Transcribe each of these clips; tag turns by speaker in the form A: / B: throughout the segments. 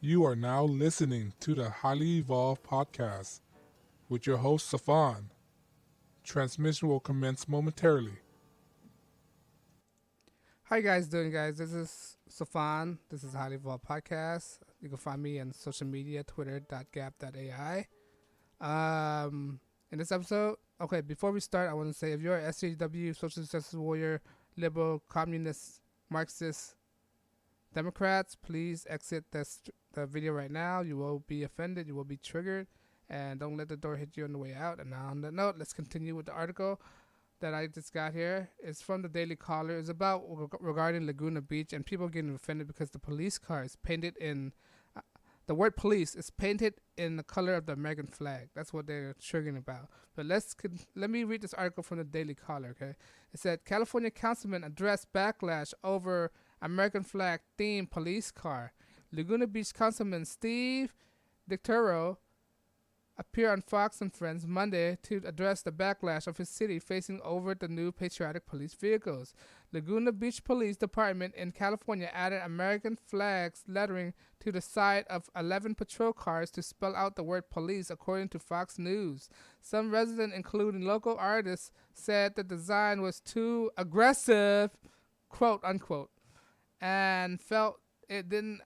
A: You are now listening to the Highly Evolved Podcast with your host, Safan. Transmission will commence momentarily.
B: How you guys doing, guys? This is Safan. This is Highly Evolved Podcast. You can find me on social media, twitter.gap.ai. In this episode, okay, before we start, I want to say if you're a SJW, social justice warrior, liberal, communist, Marxist, Democrats, please exit the video right now. You will be offended. You will be triggered. And don't let the door hit you on the way out. And now on that note, let's continue with the article that I just got here. It's from the Daily Caller. It's about regarding Laguna Beach and people getting offended because the police car is painted in the word police is painted in the color of the American flag. That's what they're triggering about. But let me read this article from the Daily Caller, okay? It said, California Councilman addressed backlash over American flag themed police car. Laguna Beach Councilman Steve Dictoro appeared on Fox and Friends Monday to address the backlash of his city facing over the new patriotic police vehicles. Laguna Beach Police Department in California added American flags lettering to the side of 11 patrol cars to spell out the word police, according to Fox News. Some residents, including local artists, said the design was too aggressive, quote unquote, and felt it didn't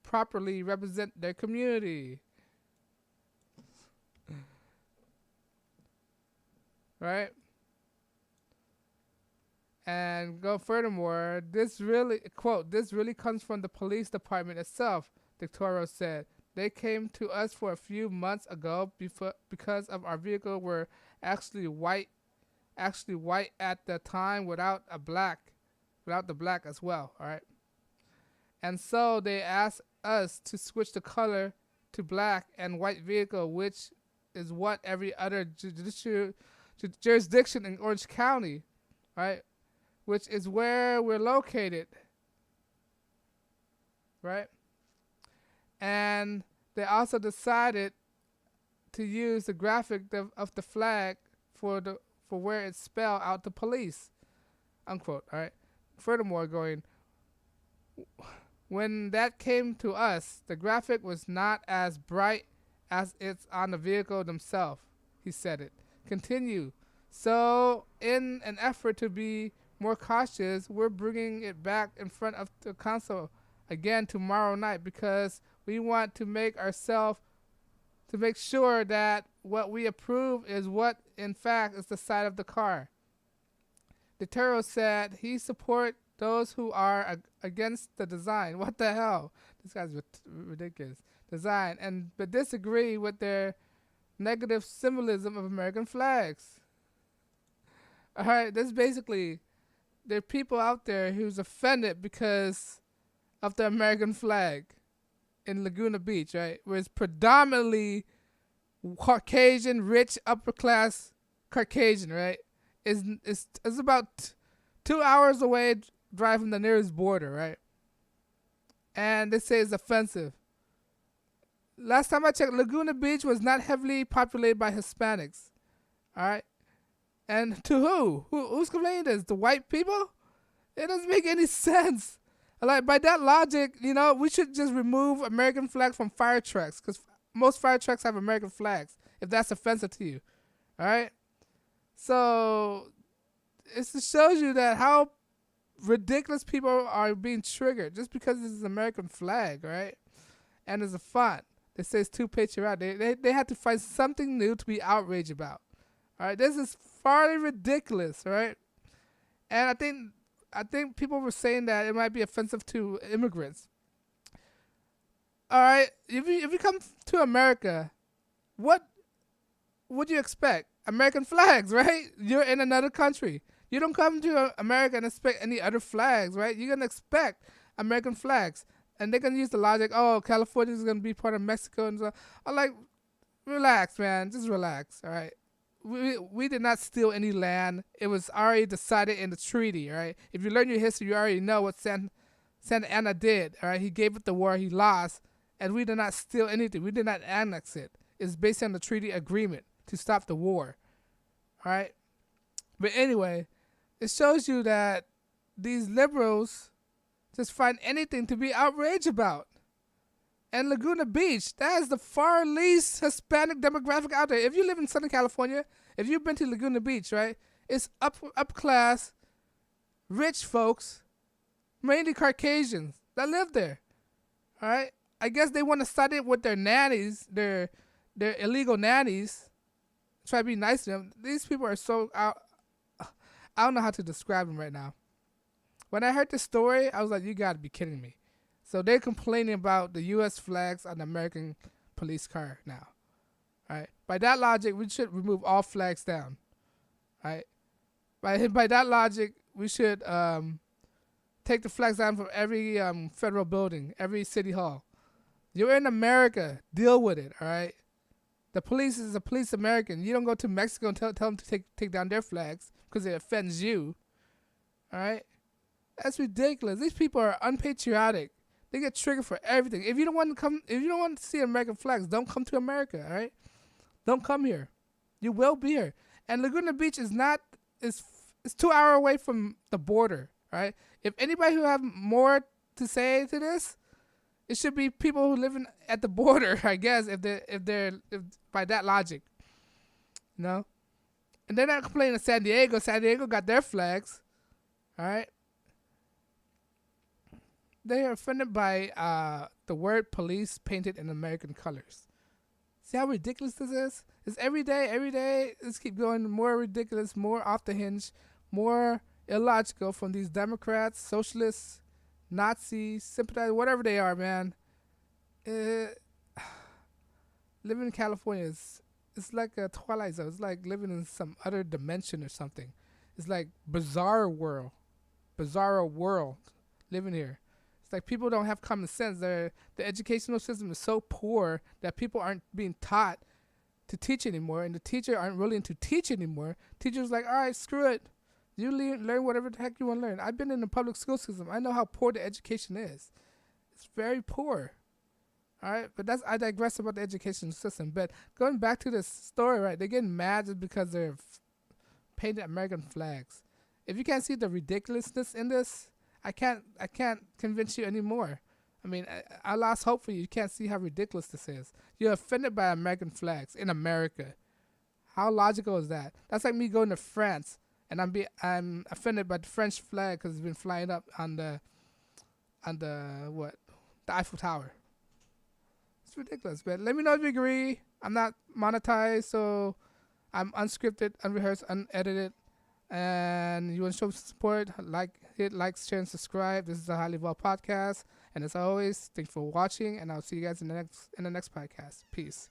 B: properly represent their community. Right? And go furthermore, this really comes from the police department itself, Dictoro said. They came to us for a few months ago because of our vehicle were actually white at the time without the black as well, all right? And so they asked us to switch the color to black and white vehicle, which is what every other jurisdiction in Orange County, right, which is where we're located, right? And they also decided to use the graphic of the flag for where it's spelled out the police, unquote, all right? Furthermore, when that came to us, the graphic was not as bright as it's on the vehicle themselves, he said it. Continue. So, in an effort to be more cautious, we're bringing it back in front of the council again tomorrow night because we want to make sure that what we approve is what, in fact, is the side of the car. Dictoro said he support those who are against the design. What the hell? This guy's ridiculous. Design, but disagree with their negative symbolism of American flags. All right, this basically, there are people out there who's offended because of the American flag in Laguna Beach, right? Where it's predominantly Caucasian, rich, upper class Caucasian, right? It's about 2 hours away driving the nearest border, right? And they say it's offensive. Last time I checked, Laguna Beach was not heavily populated by Hispanics. All right? And to who? Who's complaining this? The white people? It doesn't make any sense. Like, by that logic, we should just remove American flags from fire trucks because most fire trucks have American flags, if that's offensive to you. All right? So, it shows you that how ridiculous people are being triggered just because this is an American flag, right? And it's a font. They say it's too patriotic. They had to find something new to be outraged about. All right, this is fairly ridiculous, right? And I think people were saying that it might be offensive to immigrants. All right, if you come to America, what would you expect? American flags, right? You're in another country. You don't come to America and expect any other flags, right? You're gonna expect American flags. And they're going to use the logic, California is going to be part of Mexico. And so I'm like, relax, man. Just relax, all right? We did not steal any land. It was already decided in the treaty, all right? If you learn your history, you already know what Santa Anna did, all right? He gave it the war, he lost, and we did not steal anything. We did not annex it. It's based on the treaty agreement to stop the war, all right? But anyway, it shows you that these liberals just find anything to be outraged about. And Laguna Beach, that is the far least Hispanic demographic out there. If you live in Southern California, if you've been to Laguna Beach, right, it's up class, rich folks, mainly Caucasians that live there. All right, I guess they want to study it with their nannies, their illegal nannies. Try to be nice to them. These people are so out. I don't know how to describe them right now. When I heard this story, I was like, you got to be kidding me. So they're complaining about the U.S. flags on the American police car now. Right? By that logic, we should remove all flags down. Right? By that logic, we should take the flags down from every federal building, every city hall. You're in America. Deal with it, all right? The police is a police American. You don't go to Mexico and tell them to take down their flags because it offends you. All right? That's ridiculous. These people are unpatriotic. They get triggered for everything. If you don't want to see American flags, don't come to America, all right? Don't come here. You will be here. And Laguna Beach is 2 hours away from the border, all right? If anybody who have more to say to this, it should be people who live at the border, I guess, if by that logic, you know. And they're not complaining of San Diego. San Diego got their flags, all right. They are offended by the word police painted in American colors. See how ridiculous this is? It's every day. Let's keep going more ridiculous, more off the hinge, more illogical from these Democrats, socialists, Nazis, sympathizers, whatever they are, man. Living in California it's like a Twilight Zone. It's like living in some other dimension or something. It's like bizarre world living here. It's like people don't have common sense. The educational system is so poor that people aren't being taught to teach anymore, and the teachers aren't willing to teach anymore. Teachers like, all right, screw it. You learn whatever the heck you want to learn. I've been in the public school system. I know how poor the education is. It's very poor. All right, but I digress about the education system. But going back to this story, right, they're getting mad just because they're painted American flags. If you can't see the ridiculousness in this, I can't convince you anymore. I mean, I lost hope for you. You can't see how ridiculous this is. You're offended by American flags in America. How logical is that? That's like me going to France and I'm offended by the French flag because it's been flying up on the Eiffel Tower. It's ridiculous. But let me know if you agree. I'm not monetized, so I'm unscripted, unrehearsed, unedited. And you want to show support, hit like, share, and subscribe. This is the Highly Evolved Podcast. And as always, thanks for watching, and I'll see you guys in the next podcast. Peace.